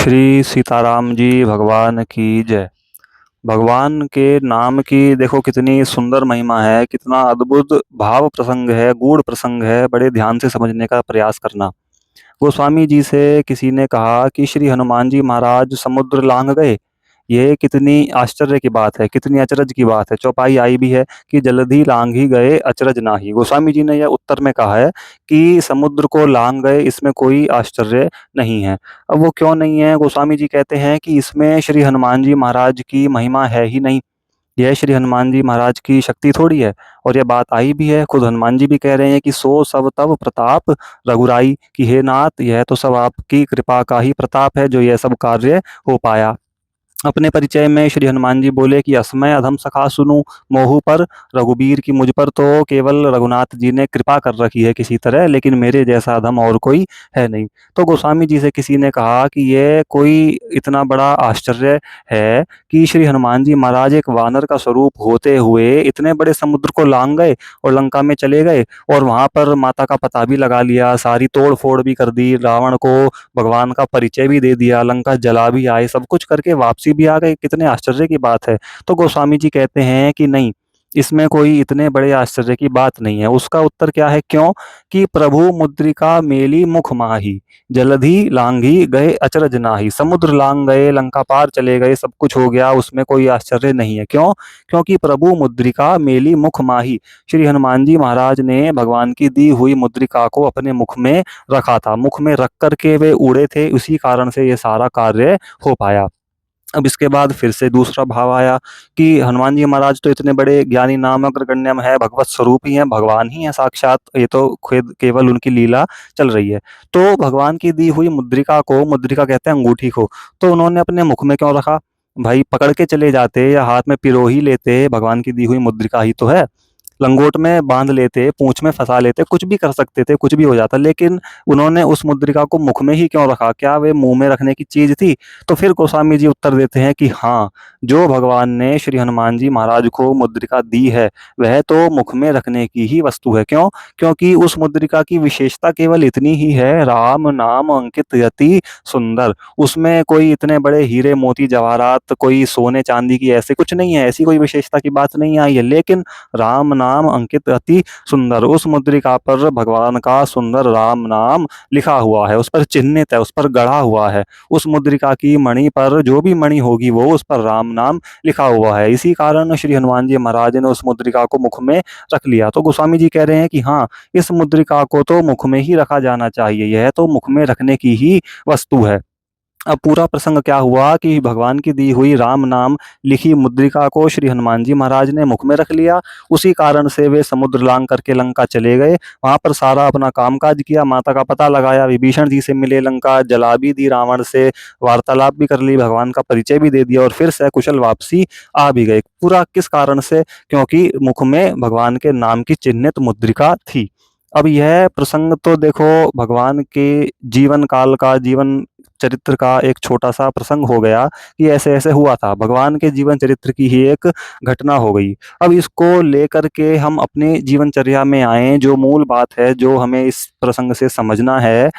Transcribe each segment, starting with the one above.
श्री सीताराम जी भगवान की जय। भगवान के नाम की देखो कितनी सुंदर महिमा है, कितना अद्भुत भाव प्रसंग है, गूढ़ प्रसंग है। बड़े ध्यान से समझने का प्रयास करना। गोस्वामी जी से किसी ने कहा कि श्री हनुमान जी महाराज समुद्र लांघ गए। ये कितनी आश्चर्य की बात है, कितनी अचरज की बात है। चौपाई आई भी है कि जलधि लांघी गए अचरज नाही। गोस्वामी जी ने यह उत्तर में कहा है कि समुद्र को लांघ गए, इसमें कोई आश्चर्य नहीं है। अब वो क्यों नहीं है? गोस्वामी जी कहते हैं कि इसमें श्री हनुमान जी महाराज की महिमा है ही नहीं। यह श्री हनुमान जी महाराज की शक्ति थोड़ी है। और यह बात आई भी है, खुद हनुमान जी भी कह रहे हैं कि सो सब तब प्रताप रघुराई, कि हे नाथ, यह तो सब आपकी कृपा का ही प्रताप है जो यह सब कार्य हो पाया। अपने परिचय में श्री हनुमान जी बोले कि असमय अधम सखा सुनूं मोहू पर रघुबीर, की मुझ पर तो केवल रघुनाथ जी ने कृपा कर रखी है किसी तरह, लेकिन मेरे जैसा अधम और कोई है नहीं। तो गोस्वामी जी से किसी ने कहा कि यह कोई इतना बड़ा आश्चर्य है कि श्री हनुमान जी महाराज एक वानर का स्वरूप होते हुए इतने बड़े समुद्र को लांग गए और लंका में चले गए, और वहां पर माता का पता भी लगा लिया, सारी तोड़ फोड़ भी कर दी, रावण को भगवान का परिचय भी दे दिया, लंका जला भी आए, सब कुछ करके वापसी भी आ गए। कितने आश्चर्य की बात है। तो गोस्वामी जी कहते हैं कि नहीं, इसमें कोई इतने बड़े आश्चर्य की बात नहीं है। उसका उत्तर क्या है? क्यों? कि प्रभु मुद्रिका मेली मुख माही, जलधि लांघी गए अचरज नाही। समुद्र लांग गए, लंका पार चले गए, सब कुछ हो गया, उसमें कोई आश्चर्य नहीं है। क्यों? क्योंकि प्रभु मुद्रिका मेली मुख माही, श्री हनुमान जी महाराज ने भगवान की दी हुई मुद्रिका को अपने मुख में रखा था। मुख में रख करके वे उड़े थे, उसी कारण से ये सारा कार्य हो पाया। अब इसके बाद फिर से दूसरा भाव आया कि हनुमान जी महाराज तो इतने बड़े ज्ञानी, नाम अग्रगण्यम है, भगवत स्वरूप ही है, भगवान ही है साक्षात, ये तो खुद केवल उनकी लीला चल रही है। तो भगवान की दी हुई मुद्रिका को, मुद्रिका कहते हैं अंगूठी को, तो उन्होंने अपने मुख में क्यों रखा? भाई पकड़ के चले जाते या हाथ में पिरो ही लेते, भगवान की दी हुई मुद्रिका ही तो है। लंगोट में बांध लेते, पूंछ में फंसा लेते, कुछ भी कर सकते थे, कुछ भी हो जाता, लेकिन उन्होंने उस मुद्रिका को मुख में ही क्यों रखा? क्या वे मुंह में रखने की चीज थी? तो फिर गोस्वामी जी उत्तर देते हैं कि हाँ, जो भगवान ने श्री हनुमान जी महाराज को मुद्रिका दी है वह तो मुख में रखने की ही वस्तु है। क्यों? क्योंकि उस मुद्रिका की विशेषता केवल इतनी ही है, राम नाम अंकित यति सुंदर। उसमें कोई इतने बड़े हीरे मोती जवाहरात, कोई सोने चांदी की ऐसे कुछ नहीं है, ऐसी कोई विशेषता की बात नहीं आई है, लेकिन राम नाम अंकित अति सुंदर, उस मुद्रिका पर भगवान का सुंदर राम नाम लिखा हुआ है, उस पर चिन्हित है, उस पर गढ़ा हुआ है। उस मुद्रिका की मणि पर, जो भी मणि होगी वो, उस पर राम नाम लिखा हुआ है। इसी कारण श्री हनुमान जी महाराज ने उस मुद्रिका को मुख में रख लिया। तो गोस्वामी जी कह रहे हैं कि हाँ, इस मुद्रिका को तो मुख में ही रखा जाना चाहिए, यह तो मुख में रखने की ही वस्तु है। अब पूरा प्रसंग क्या हुआ कि भगवान की दी हुई राम नाम लिखी मुद्रिका को श्री हनुमान जी महाराज ने मुख में रख लिया। उसी कारण से वे समुद्र लांग करके लंका चले गए, वहां पर सारा अपना कामकाज किया, माता का पता लगाया, विभीषण जी से मिले, लंका जला भी दी, रावण से वार्तालाप भी कर ली, भगवान का परिचय भी दे दिया, और फिर सकुशल वापसी आ भी गए। पूरा किस कारण से? क्योंकि मुख में भगवान के नाम की चिन्हित मुद्रिका थी। अब यह प्रसंग तो देखो भगवान के जीवन काल का, जीवन चरित्र का एक छोटा सा प्रसंग हो गया कि ऐसे ऐसे हुआ था, भगवान के जीवन चरित्र की ही एक घटना हो गई। अब इसको लेकर के हम अपने जीवनचर्या में आए, जो मूल बात है, जो हमें इस प्रसंग से समझना है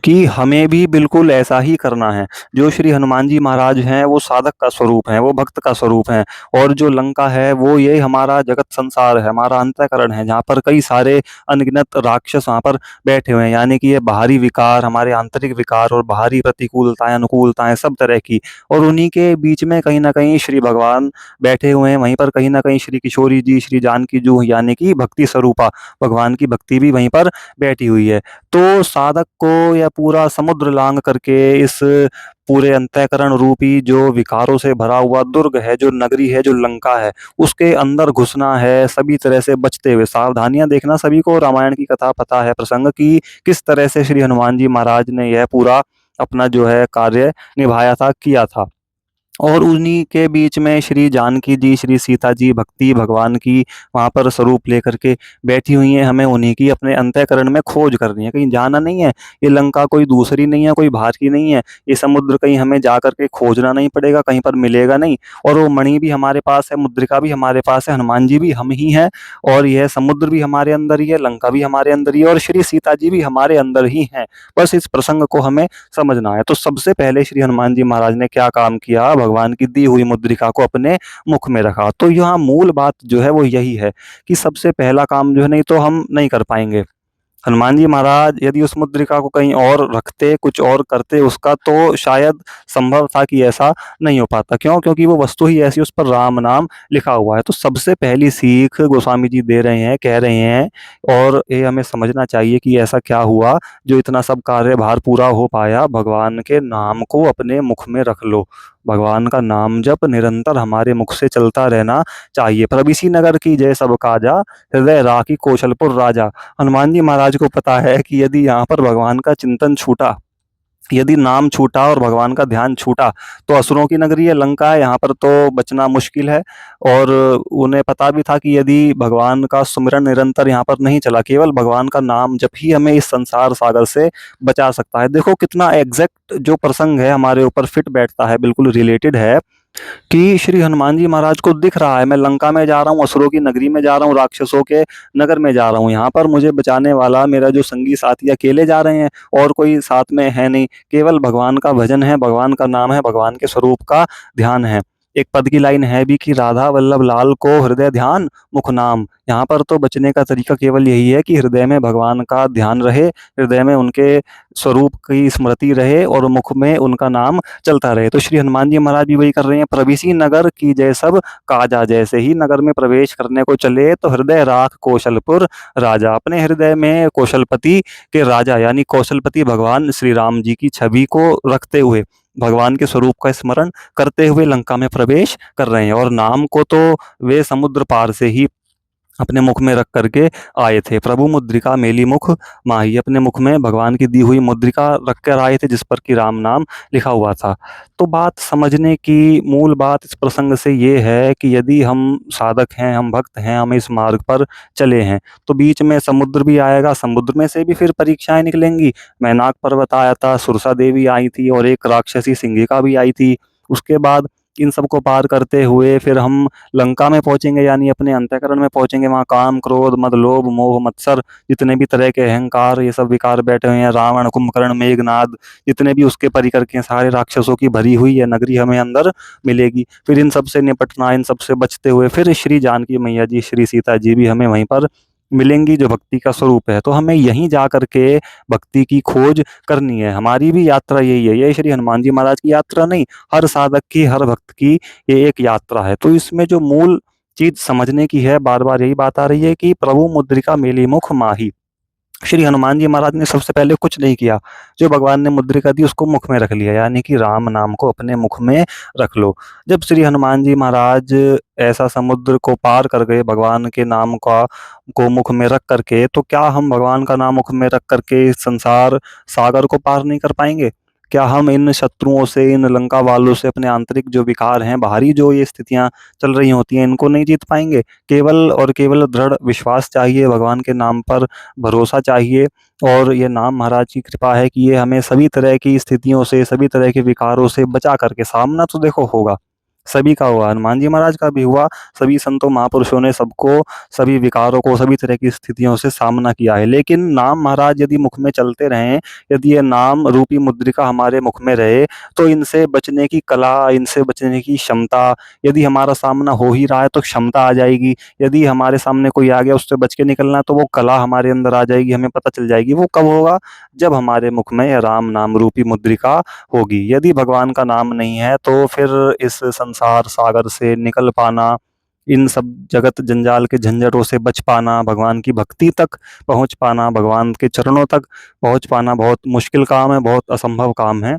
कि हमें भी बिल्कुल ऐसा ही करना है। जो श्री हनुमान जी महाराज हैं वो साधक का स्वरूप हैं, वो भक्त का स्वरूप हैं, और जो लंका है वो ये हमारा जगत संसार है, हमारा अंतःकरण है, जहाँ पर कई सारे अनगिनत राक्षस वहाँ पर बैठे हुए हैं। यानी कि ये बाहरी विकार, हमारे आंतरिक विकार और बाहरी प्रतिकूलताएं, अनुकूलताएं, सब तरह की, और उन्हीं के बीच में कहीं ना कहीं श्री भगवान बैठे हुए हैं। वहीं पर कहीं ना कहीं श्री किशोरी जी, श्री जानकी जू, यानी कि भक्ति स्वरूपा, भगवान की भक्ति भी वहीं पर बैठी हुई है। तो साधक को या पूरा समुद्र लांग करके इस पूरे अंतःकरण रूपी जो विकारों से भरा हुआ दुर्ग है, जो नगरी है, जो लंका है, उसके अंदर घुसना है, सभी तरह से बचते हुए। सावधानियां देखना, सभी को रामायण की कथा पता है, प्रसंग की किस तरह से श्री हनुमान जी महाराज ने यह पूरा अपना जो है कार्य निभाया था, किया था। और उन्हीं के बीच में श्री जानकी जी, श्री सीता जी भक्ति भगवान की वहाँ पर स्वरूप लेकर के बैठी हुई हैं। हमें उन्हीं की अपने अंतःकरण में खोज करनी है, कहीं जाना नहीं है। ये लंका कोई दूसरी नहीं है, कोई बाहर की नहीं है। ये समुद्र कहीं हमें जा करके खोजना नहीं पड़ेगा, कहीं पर मिलेगा नहीं। और वो मणि भी हमारे पास है, मुद्रिका भी हमारे पास है, हनुमान जी भी हम ही हैं, और यह समुद्र भी हमारे अंदर ही है, लंका भी हमारे अंदर ही है, और श्री सीता जी भी हमारे अंदर ही हैं। बस इस प्रसंग को हमें समझना है। तो सबसे पहले श्री हनुमान जी महाराज ने क्या काम किया, भगवान की दी हुई मुद्रिका को अपने मुख में रखा। तो यहाँ मूल बात जो है वो यही है कि सबसे पहला काम जो है, नहीं तो हम नहीं कर पाएंगे। हनुमान जी महाराज यदि उस मुद्रिका को कहीं और रखते, कुछ और करते उसका, तो शायद संभव था कि ऐसा नहीं हो पाता। क्यों? क्योंकि वो वस्तु ही ऐसी, उस पर राम नाम लिखा हुआ है। तो सबसे पहली सीख गोस्वामी जी दे रहे हैं, कह रहे हैं, और ये हमें समझना चाहिए कि ऐसा क्या हुआ जो इतना सब कार्यभार पूरा हो पाया। भगवान के नाम को अपने मुख में रख लो। भगवान का नाम जप निरंतर हमारे मुख से चलता रहना चाहिए। प्रभु नगर की जय सब काजा, हृदय राखी कौशलपुर राजा। हनुमान जी महाराज को पता है कि यदि यहाँ पर भगवान का चिंतन छूटा, यदि नाम छूटा और भगवान का ध्यान छूटा, तो असुरों की नगरी है, लंका है, यहाँ पर तो बचना मुश्किल है। और उन्हें पता भी था कि यदि भगवान का सुमिरन निरंतर यहाँ पर नहीं चला, केवल भगवान का नाम जब ही हमें इस संसार सागर से बचा सकता है। देखो कितना एग्जैक्ट जो प्रसंग है हमारे ऊपर फिट बैठता है, बिल्कुल रिलेटेड है। कि श्री हनुमान जी महाराज को दिख रहा है, मैं लंका में जा रहा हूँ, असुरों की नगरी में जा रहा हूँ, राक्षसों के नगर में जा रहा हूँ, यहाँ पर मुझे बचाने वाला मेरा जो संगी साथी अकेले जा रहे हैं, और कोई साथ में है नहीं। केवल भगवान का भजन है, भगवान का नाम है, भगवान के स्वरूप का ध्यान है। एक पद की लाइन है भी कि राधा वल्लभ लाल को हृदय ध्यान मुख नाम। यहाँ पर तो बचने का तरीका केवल यही है कि हृदय में भगवान का ध्यान रहे, हृदय में उनके स्वरूप की स्मृति रहे, और मुख में उनका नाम चलता रहे। तो श्री हनुमान जी महाराज भी वही कर रहे हैं। प्रविसी नगर की जय सब काजा, जैसे ही नगर में प्रवेश करने को चले तो हृदय राख कौशलपुर राजा, अपने हृदय में कौशलपति के राजा यानी कौशलपति भगवान श्री राम जी की छवि को रखते हुए, भगवान के स्वरूप का स्मरण करते हुए लंका में प्रवेश कर रहे हैं। और नाम को तो वे समुद्र पार से ही अपने मुख में रख करके आए थे। प्रभु मुद्रिका मेली मुख माही, अपने मुख में भगवान की दी हुई मुद्रिका रख कर आए थे, जिस पर कि राम नाम लिखा हुआ था। तो बात समझने की मूल बात इस प्रसंग से ये है कि यदि हम साधक हैं, हम भक्त हैं, हम इस मार्ग पर चले हैं, तो बीच में समुद्र भी आएगा, समुद्र में से भी फिर परीक्षाएं निकलेंगी। मैनाक पर्वत आया था, सुरसा देवी आई थी, और एक राक्षसी सिंहिका भी आई थी। उसके बाद इन सबको पार करते हुए फिर हम लंका में पहुंचेंगे, यानी अपने अंतःकरण में पहुंचेंगे। वहाँ काम क्रोध मद लोभ मोह मत्सर, जितने भी तरह के अहंकार, ये सब विकार बैठे हुए हैं, रावण कुंभकर्ण मेघनाद, जितने भी उसके परिकर के सारे राक्षसों की भरी हुई है नगरी हमें अंदर मिलेगी। फिर इन सब से निपटना, इन सब से बचते हुए फिर श्री जानकी मैया जी, श्री सीता जी भी हमें वहीं पर मिलेंगी, जो भक्ति का स्वरूप है। तो हमें यहीं जा करके भक्ति की खोज करनी है। हमारी भी यात्रा यही है, ये श्री हनुमान जी महाराज की यात्रा नहीं, हर साधक की, हर भक्त की ये एक यात्रा है। तो इसमें जो मूल चीज समझने की है, बार बार यही बात आ रही है कि प्रभु मुद्रिका मेली मुख माही। श्री हनुमान जी महाराज ने सबसे पहले कुछ नहीं किया, जो भगवान ने मुद्रिका दी उसको मुख में रख लिया, यानी कि राम नाम को अपने मुख में रख लो। जब श्री हनुमान जी महाराज ऐसा समुद्र को पार कर गए भगवान के नाम का को मुख में रख करके, तो क्या हम भगवान का नाम मुख में रख करके इस संसार सागर को पार नहीं कर पाएंगे? क्या हम इन शत्रुओं से, इन लंका वालों से, अपने आंतरिक जो विकार हैं, बाहरी जो ये स्थितियां चल रही होती हैं, इनको नहीं जीत पाएंगे? केवल और केवल दृढ़ विश्वास चाहिए, भगवान के नाम पर भरोसा चाहिए। और ये नाम महाराज की कृपा है कि ये हमें सभी तरह की स्थितियों से, सभी तरह के विकारों से बचा करके, सामना तो देखो होगा, सभी का हुआ, हनुमान जी महाराज का भी हुआ, सभी संतों महापुरुषों ने सबको, सभी विकारों को, सभी तरह की स्थितियों से सामना किया है। लेकिन नाम महाराज यदि मुख में चलते रहें, यदि ये नाम रूपी मुद्रिका हमारे मुख में रहे, तो इनसे बचने की कला, इनसे बचने की क्षमता, यदि हमारा सामना हो ही रहा है तो क्षमता आ जाएगी। यदि हमारे सामने कोई आ गया, उससे बच के निकलना है, तो वो कला हमारे अंदर आ जाएगी, हमें पता चल जाएगी। वो कब होगा? जब हमारे मुख में राम नाम रूपी मुद्रिका होगी। यदि भगवान का नाम नहीं है, तो फिर इस संसार सागर से निकल पाना, इन सब जगत जंजाल के झंझटों से बच पाना, भगवान की भक्ति तक पहुंच पाना, भगवान के चरणों तक पहुंच पाना बहुत मुश्किल काम है, बहुत असंभव काम है।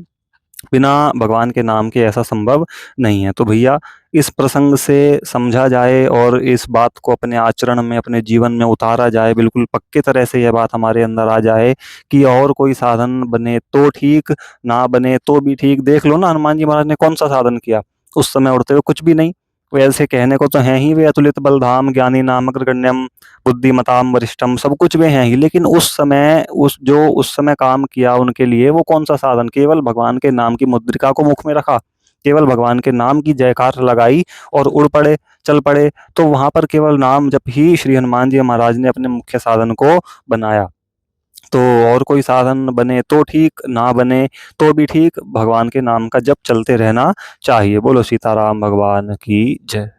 बिना भगवान के नाम के ऐसा संभव नहीं है। तो भैया, इस प्रसंग से समझा जाए और इस बात को अपने आचरण में, अपने जीवन में उतारा जाए, बिल्कुल पक्के तरह से यह बात हमारे अंदर आ जाए कि और कोई साधन बने तो ठीक, ना बने तो भी ठीक। देख लो ना, हनुमान जी महाराज ने कौन सा साधन किया? उस समय उड़ते हुए कुछ भी नहीं। वैसे कहने को तो हैं ही वे अतुलित बलधाम, ज्ञानी नाम अग्रगण्यम, बुद्धिमताम वरिष्ठम, सब कुछ वे हैं ही, लेकिन उस समय उस समय काम किया उनके लिए वो कौन सा साधन, केवल भगवान के नाम की मुद्रिका को मुख में रखा, केवल भगवान के नाम की जयकार लगाई और उड़ पड़े, चल पड़े। तो वहां पर केवल नाम जप ही श्री हनुमान जी महाराज ने अपने मुख्य साधन को बनाया। तो और कोई साधन बने तो ठीक, ना बने तो भी ठीक, भगवान के नाम का जप चलते रहना चाहिए। बोलो सीताराम भगवान की जय।